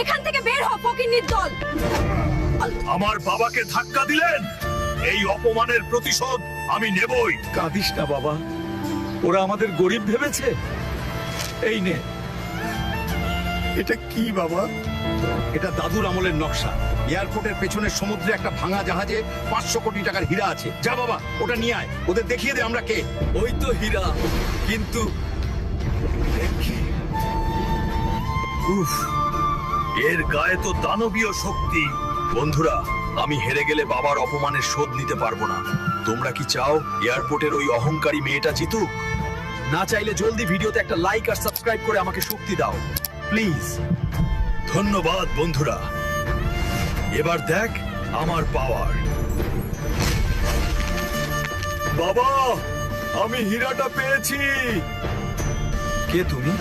এখান থেকে বের হ ফকিন্নির দল। আমার বাবাকে ধাক্কা দিলেন, এই অপমানের প্রতিশোধ আমি নেবই। কাঁদিস না বাবা, ওরা আমাদের গরিব ভেবেছে। এই নে। এটা কি বাবা? এটা দাদুর আমলের নকশা। এয়ারপোর্টের পেছনের সমুদ্রে একটা ভাঙা জাহাজে 500 কোটি টাকার হীরা আছে। যা বাবা, ওটা নিয়ে আয়, ওদের দেখিয়ে দে আমরা কে। ওই তো হীরা, কিন্তু উফ, এর গায়ে তো দানবীয় শক্তি। বন্ধুরা, আমি হেরে গেলে বাবার অপমানের শোধ নিতে পারবো না। তোমরা কি চাও এয়ারপোর্টের ওই অহংকারী মেয়েটা জিতুক? না চাইলে জলদি ভিডিওতে একটা লাইক আর সাবস্ক্রাইব করে আমাকে শক্তি দাও প্লিজ। ধন্যবাদ বন্ধুরা। এবার দেখ আমার পাওয়ার। বাবা, আমি হীরাটা পেয়েছি। কে তুমি?